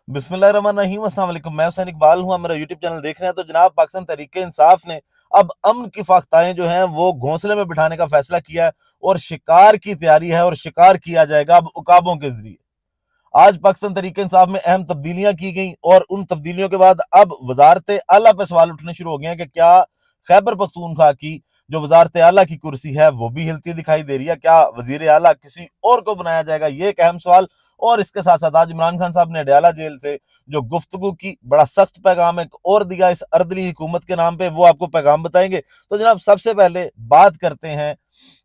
बिस्मिल्लाहिर्रहमानिर्रहीम, अस्सलाम वालेकुम। मैं हुसैन इकबाल हूँ, मेरा यूट्यूब चैनल देख रहे हैं। तो जनाब, पाकिस्तान तहरीक इंसाफ ने अब अमन की फाख्ताएं जो हैं वो घोंसले में बिठाने का फैसला किया है और शिकार की तैयारी है और शिकार किया जाएगा अब उकाबों के जरिए। आज पाकिस्तान तहरीक इंसाफ में अहम तब्दीलियां की गई और उन तब्दीलियों के बाद अब वजारत आला पे सवाल उठने शुरू हो गए हैं कि क्या खैबर पख्तूनख्वा की जो वजारत आला की कुर्सी है वो भी हिलती दिखाई दे रही है? क्या वजीर आला किसी और को बनाया जाएगा? ये एक अहम सवाल। और इसके साथ साथ आज इमरान खान साहब ने अडयाला जेल से जो गुफ्तगू की, बड़ा सख्त पैगाम एक और दिया इस अर्दली हुकूमत के नाम पे, वो आपको पैगाम बताएंगे। तो जनाब, सबसे पहले बात करते हैं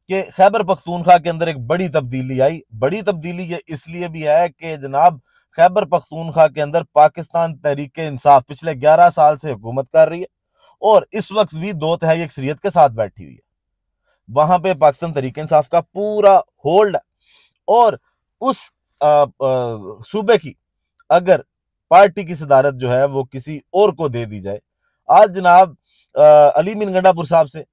कि खैबर पख्तूनख्वा के अंदर एक बड़ी तब्दीली आई। बड़ी तब्दीली ये इसलिए भी है कि जनाब, खैबर पख्तूनख्वा के अंदर पाकिस्तान तहरीक इंसाफ पिछले 11 साल से हुकूमत कर रही है और इस वक्त भी 2/3 अक्सरियत के साथ बैठी हुई है। वहां पे पाकिस्तान तहरीक इंसाफ का पूरा होल्ड है और उस सूबे की अगर पार्टी की सदारत जो है वो किसी और को दे दी जाए। आज जनाब, अली मीन गंडापुर साहब से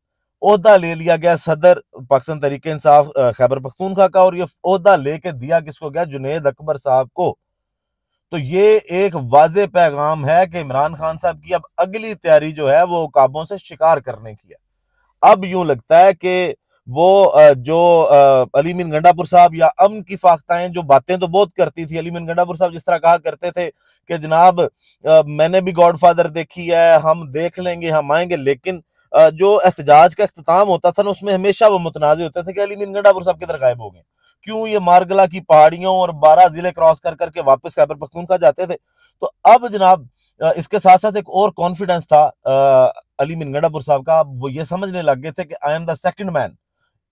ओहदा ले लिया गया सदर पाकिस्तान तहरीक इंसाफ खैबर पख्तूनख्वा का, और ये ओहदा लेके दिया किसको गया? जुनेद अकबर साहब को। तो ये एक वाज़े पैगाम है कि इमरान खान साहब की अब अगली तैयारी जो है वो उकाबों से शिकार करने की है। अब यूं लगता है कि वो जो अली मीन गंडापुर साहब या अमन की फाख्ताएं, जो बातें तो बहुत करती थी। अली मीन गंडापुर साहब जिस तरह कहा करते थे कि जनाब, मैंने भी गॉडफादर देखी है, हम देख लेंगे, हम आएंगे, लेकिन जो एहतजाज का इख्तिताम होता था ना, उसमें हमेशा वो मुतनाज़ होते थे कि अली मीन गंडापुर साहब किधर गायब हो गए, क्यों ये मारगला की पहाड़ियों और 12 जिले क्रॉस कर करके वापस खैबर पख्तूनख्वा जाते थे। तो अब जनाब, इसके साथ साथ एक और कॉन्फिडेंस था अली मीन गंडापुर साहब का। वो ये समझने लग गए थे कि I am the second man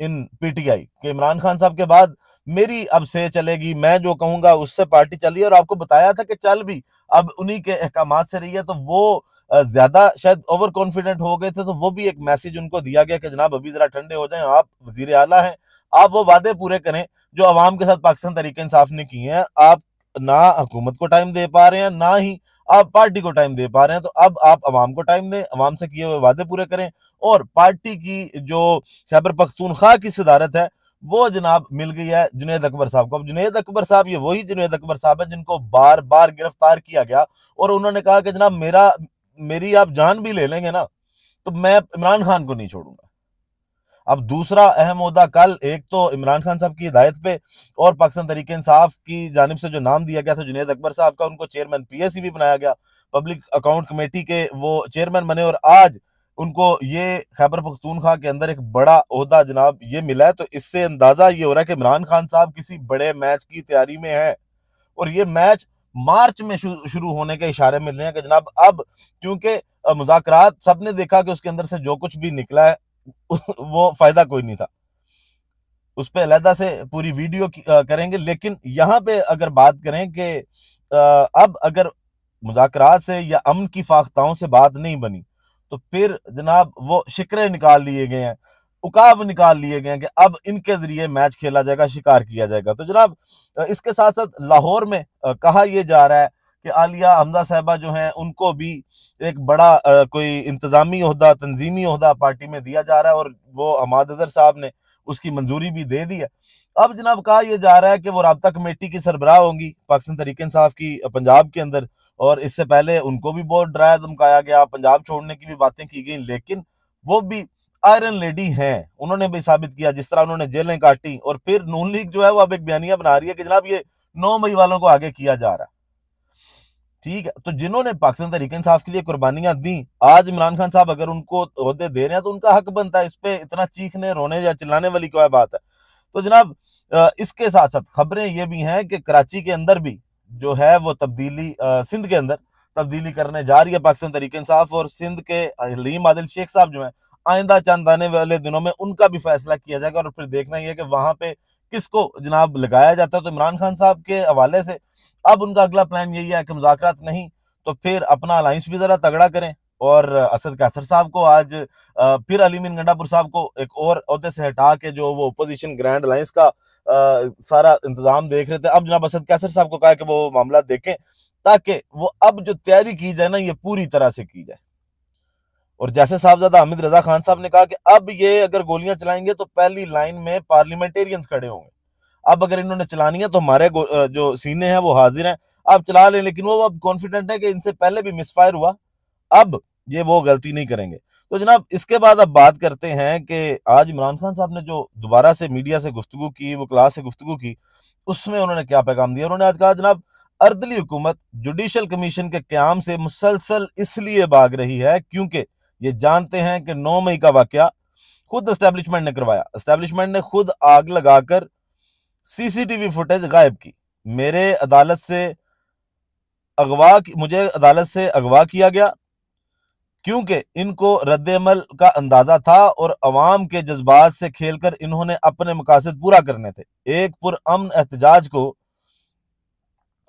in PTI, कि इमरान खान साहब के बाद मेरी अब से चलेगी, मैं जो कहूंगा उससे पार्टी चल रही है। और आपको बताया था कि चल भी अब उन्हीं के अहकामात से रही है। तो वो ज्यादा शायद ओवर कॉन्फिडेंट हो गए थे, तो वो भी एक मैसेज उनको दिया गया कि जनाब अभी जरा ठंडे हो जाएं, आप वजीर आला हैं, आप वो वादे पूरे करें जो अवाम के साथ पाकिस्तान तहरीक इंसाफ ने किए हैं। आप ना हुकूमत को टाइम दे पा रहे हैं, ना ही आप पार्टी को टाइम दे पा रहे हैं। तो अब आप अवाम को टाइम दें, अवाम से किए हुए वादे पूरे करें, और पार्टी की जो खैबर पख्तूनख्वा की सदारत है वो जनाब मिल गई है जुनेद अकबर साहब को। अब जुनेद अकबर साहब ये वही जुनेद अकबर साहब है जिनको बार बार गिरफ्तार किया गया और उन्होंने कहा कि जनाब मेरी आप जान भी ले लेंगे ना, तो मैं इमरान खान को नहीं छोड़ूंगा। अब दूसरा अहम ओहदा कल, एक तो इमरान खान साहब की हिदायत पे और पाकिस्तान तहरीक इंसाफ की जानिब से जो नाम दिया गया था जुनेद अकबर साहब का, उनको चेयरमैन पीएसी भी बनाया गया, पब्लिक अकाउंट कमेटी के वो चेयरमैन बने। और आज उनको ये खैबर पख्तूनख्वा के अंदर एक बड़ा ओहदा जनाब ये मिला है। तो इससे अंदाजा ये हो रहा है कि इमरान खान साहब किसी बड़े मैच की तैयारी में है और ये मैच मार्च में शुरू होने के इशारे मिल रहे हैं कि जनाब, अब क्योंकि मुज़ाकरात सबने देखा कि उसके अंदर से जो कुछ भी निकला है वो फायदा कोई नहीं था। उस पर अलहदा से पूरी वीडियो करेंगे। लेकिन यहाँ पे अगर बात करें कि अब अगर मुज़ाकरात से या अमन की फाख्ताओं से बात नहीं बनी, तो फिर जनाब वो शिकरे निकाल लिए गए हैं, उकाब निकाल लिए गए हैं कि अब इनके जरिए मैच खेला जाएगा, शिकार किया जाएगा। तो जनाब, इसके साथ साथ लाहौर में कहा यह जा रहा है कि आलिया हमजा साहबा जो हैं उनको भी एक बड़ा कोई इंतजामी ओहदा, तंजीमी ओहदा पार्टी में दिया जा रहा है, और वो हमाद अजहर साहब ने उसकी मंजूरी भी दे दी है। अब जनाब कहा यह जा रहा है कि वो राब्ता कमेटी की सरबराह होंगी पाकिस्तान तहरीक इंसाफ की पंजाब के अंदर, और इससे पहले उनको भी बहुत डराया धमकाया गया, पंजाब छोड़ने की भी बातें की गई, लेकिन वो भी आयरन लेडी हैं, उन्होंने भी साबित किया। जिस तरह उन्होंने जेलें काटी, और फिर नून लीग जो है वो अब एक बयानिया बना रही है कि जनाब ये 9 मई वालों को आगे किया जा रहा है। ठीक है, तो जिन्होंने पाकिस्तान तहरीक इंसाफ के लिए कुर्बानियां दी, आज इमरान खान साहब अगर उनको ओहदे दे रहे हैं तो उनका हक बनता है। इस पे इतना चीखने, रोने या चिल्लाने वाली क्या बात है? तो जनाब, इसके साथ साथ खबरें ये भी हैं कि कराची के अंदर भी जो है वो तब्दीली, सिंध के अंदर तब्दीली करने जा रही है पाकिस्तान तहरीक इंसाफ, और सिंध के हलीम आदिल शेख साहब जो है, आइंदा चंद आने वाले दिनों में उनका भी फैसला किया जाएगा, और फिर देखना ही है कि वहां पे किसको जनाब लगाया जाता है। तो इमरान खान साहब के हवाले से अब उनका अगला प्लान यही है कि मुज़ाकरात नहीं तो फिर अपना अलायंस भी जरा तगड़ा करें, और असद कैसर साहब को आज फिर अली मीन गंडापुर साहब को एक और ओहदे से हटा के जो वो अपोजिशन ग्रैंड अलायंस का सारा इंतजाम देख रहे थे, अब जनाब असद कैसर साहब को कहा कि वो मामला देखें, ताकि वो अब जो तैयारी की जाए ना ये पूरी तरह से की जाए। और जैसे साहबजादा हामिद रजा खान साहब ने कहा कि अब ये अगर गोलियां चलाएंगे तो पहली लाइन में पार्लियामेंटेरियंस खड़े होंगे। अब अगर इन्होंने चलानी है तो हमारे जो सीने हैं वो हाजिर हैं। आप चला लें, लेकिन वो अब कॉन्फिडेंट है कि इनसे पहले भी मिसफायर हुआ, अब ये वो गलती नहीं करेंगे। तो जनाब इसके बाद अब बात करते हैं कि आज इमरान खान साहब ने जो दोबारा से मीडिया से गुफ्तगू की, वो क्लास से गुफ्तगू की, उसमें उन्होंने क्या पैगाम दिया। उन्होंने आज कहा जनाब अर्दली हुकूमत जुडिशल कमीशन के क्याम से मुसलसल इसलिए भाग रही है क्योंकि ये जानते हैं कि 9 मई का वाकया खुद एस्टेब्लिशमेंट ने करवाया। एस्टेब्लिशमेंट ने खुद आग लगाकर सीसीटीवी फुटेज गायब की। मुझे अदालत से अगवा किया गया क्योंकि इनको रद्द-ए-अमल का अंदाजा था और अवाम के जज्बात से खेलकर इन्होंने अपने मकासद पूरा करने थे। एक पुरअमन एहतजाज को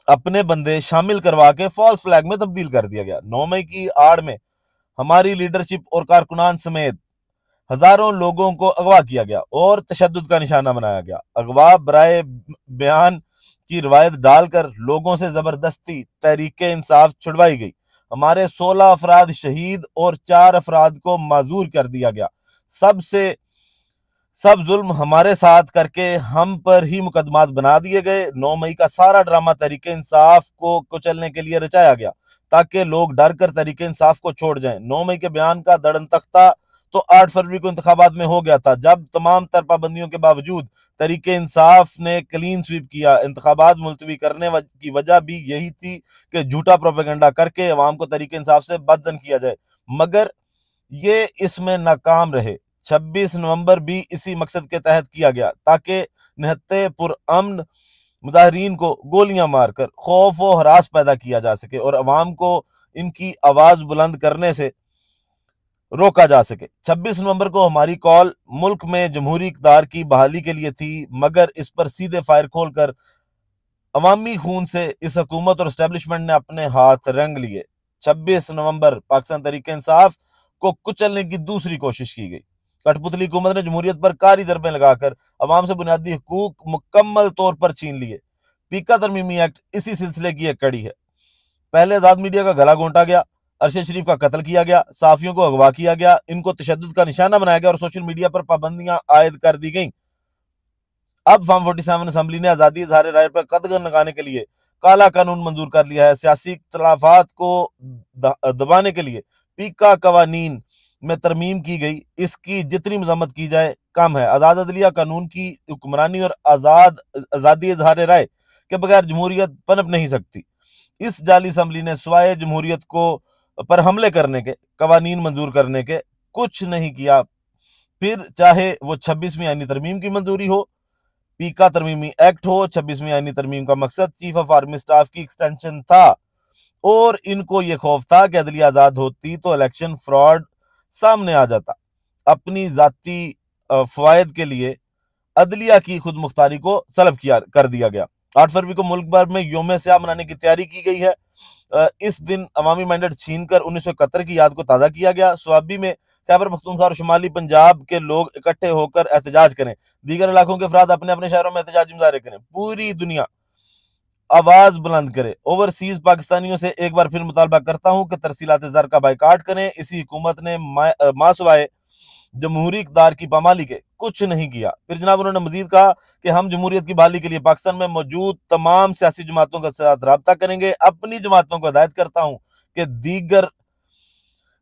अपने बंदे शामिल करवा के फॉल्स फ्लैग में तब्दील कर दिया गया। 9 मई की आड़ में हमारी लीडरशिप और कारकुनान समेत हजारों लोगों को अगवा किया गया और तशद्दुद का निशाना बनाया गया। अगवा बराए बयान की रिवायत डालकर लोगों से जबरदस्ती तहरीके इंसाफ छुड़वाई गई। हमारे 16 अफराद शहीद और 4 अफराद को माजूर कर दिया गया। सब जुल्म हमारे साथ करके हम पर ही मुकदमात बना दिए गए। 9 मई का सारा ड्रामा तहरीके इंसाफ को कुचलने के लिए रचाया गया ताकि लोग डर कर तहरीके इंसाफ को छोड़ जाएं। 9 मई के बयान का दड़न तख्ता तो 8 फरवरी को इंतखाबात में हो गया था, जब तमाम तर पाबंदियों के बावजूद तहरीके इंसाफ ने क्लीन स्वीप किया। इंतखाबात मुलतवी करने की वजह भी यही थी कि झूठा प्रोपेगेंडा करके अवाम को तहरीके इंसाफ से बदजन किया जाए, मगर ये इसमें नाकाम रहे। 26 नवंबर भी इसी मकसद के तहत किया गया ताकि निहत्ते पुरअमन मुजाहिरीन को गोलियां मारकर खौफ व हरास पैदा किया जा सके और अवाम को इनकी आवाज बुलंद करने से रोका जा सके। 26 नवंबर को हमारी कॉल मुल्क में जमहूरी इक़्तिदार की बहाली के लिए थी, मगर इस पर सीधे फायर खोलकर अवामी खून से इस हुकूमत और एस्टेब्लिशमेंट ने अपने हाथ रंग लिए। 26 नवंबर पाकिस्तान तहरीक इंसाफ को कुचलने की दूसरी कोशिश की गई। कठपुतली हुकूमत ने जमहूरियत पर कारी ज़रबें लगाकर अवाम से बुनियादी हुकूक मुकम्मल तौर पर छीन लिए। पीका तरमीमी एक्ट इसी सिलसिले की एक कड़ी है। पहले आज़ाद मीडिया का गला घोंटा गया, अरशद शरीफ का कत्ल किया गया, सहाफियों को अगवा किया गया, इनको तशद्दुद का निशाना बनाया गया और सोशल मीडिया पर पाबंदियां आयद कर दी गई। अब फॉर्म 47 असेंबली ने आज़ादी इज़हार राय पर कदगन लगाने के लिए काला कानून मंजूर कर लिया है। सियासी इख्तलाफात को दबाने के लिए पीका कवानीन में तरमीम की गई। इसकी जितनी मजम्मत की जाए कम है। आज़ाद अदलिया कानून की हुक्मरानी और आज़ादी इज़हार राय के बगैर जमहूरियत पनप नहीं सकती। इस जाली असम्बली ने स्वाय जमहूरियत को पर हमले करने के कवानीन मंजूर करने के कुछ नहीं किया। फिर चाहे वो 26वीं आईनी तरमीम की मंजूरी हो, पीका तरमीमी एक्ट हो। 26वीं आईनी तरमीम का मकसद चीफ ऑफ आर्मी स्टाफ की एक्सटेंशन था और इनको ये खौफ था कि अदलिया आज़ाद होती तो इलेक्शन फ्रॉड सामने आ जाता। अपनी जाती फवायद के लिए अदलिया की खुद मुख्तारी को सलब कर दिया गया। 8 फरवरी को मुल्क भर में योम स्याह मनाने की तैयारी की गई है। इस दिन अवामी मैंडेट छीनकर 1971 की याद को ताज़ा किया गया। स्वाबी में खैबर पख्तूनख्वा और शुमाली पंजाब के लोग इकट्ठे होकर एहतजाज करें। दीगर इलाकों के अफराद अपने अपने शहरों में एहतजाजी मुजाहरे करें। पूरी दुनिया आवाज बुलंद करे। ओवरसीज पाकिस्तानियों से एक बार फिर मुतालबा करता हूं कि तरसीलात ज़र का बाइकाट करें। इसी हुकूमत ने मासवाए जमहूरी इक़्तिदार की पामाली के कुछ नहीं किया। फिर जनाब उन्होंने मजीद कहा कि हम जमहूरियत की बहाली के लिए पाकिस्तान में मौजूद तमाम सियासी जमातों के साथ रब्ता करेंगे। अपनी जमातों को हिदायत करता हूं कि दीगर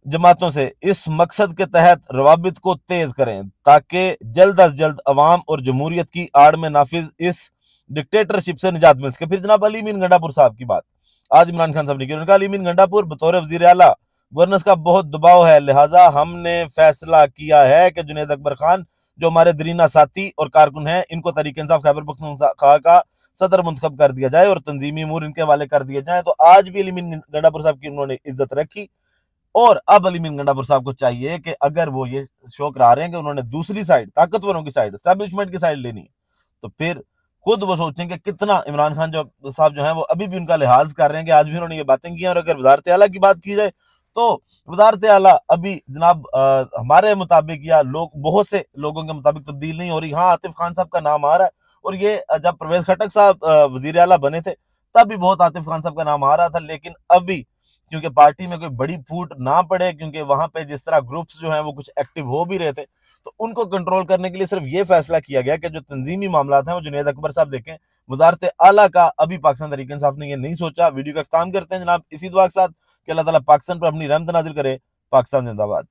जमातों से इस मकसद के तहत रवाबित को तेज करें ताकि जल्द अज जल्द अवाम और जमहूरियत की आड़ में नाफिज इस डिक्टेटरशिप से निजात मिल सके। फिर जनाब अली मीन गंडापुर साहब की बात आज इमरान खान साहब ने की। उन्होंने कहा अली मीन गंडापुर बतौर वज़ीर आला गवर्नेंस का बहुत दबाव है, लिहाजा हमने फैसला किया है कि जुनैद अकबर खान जो हमारे दरीना साथी और कारकुन हैं, इनको तहरीक इंसाफ खैबर पख्तूनख्वा का सदर मुंतखब कर दिया जाए और तंजीमी अमूर इनके हवाले कर दिए जाए। तो आज भी अली मीन गंडापुर साहब की उन्होंने इज्जत रखी और अब अली मीन गंडापुर साहब को चाहिए कि अगर वो ये शौक रहा रहे हैं कि उन्होंने दूसरी साइड, ताकतवरों की साइड, एस्टैब्लिशमेंट की साइड लेनी है, तो फिर खुद वो सोचें कि कितना इमरान खान जो साहब जो है वो अभी भी उनका लिहाज कर रहे हैं कि आज भी उन्होंने ये बातें की हैं। और अगर वज़ारत आला की बात की जाए तो वज़ारत आला अभी जनाब हमारे मुताबिक या बहुत से लोगों के मुताबिक तब्दील नहीं हो रही। हाँ, आतिफ खान साहब का नाम आ रहा है और ये जब परवेज खटक साहब वज़ीर आला बने थे तब भी बहुत आतिफ खान साहब का नाम आ रहा था, लेकिन अभी क्योंकि पार्टी में कोई बड़ी फूट ना पड़े, क्योंकि वहां पे जिस तरह ग्रुप्स जो हैं वो कुछ एक्टिव हो भी रहे थे, तो उनको कंट्रोल करने के लिए सिर्फ ये फैसला किया गया कि जो तंजीमी मामला हैं वो जुनैद अकबर साहब देखें। वजारत आला का अभी पाकिस्तान तहरीक इंसाफ ने ये नहीं सोचा। वीडियो का इख्तिताम करते हैं जनाब इसी दुआ के साथ कि अल्लाह ताला पाकिस्तान पर अपनी रहमत नाजिल करे। पाकिस्तान जिंदाबाद।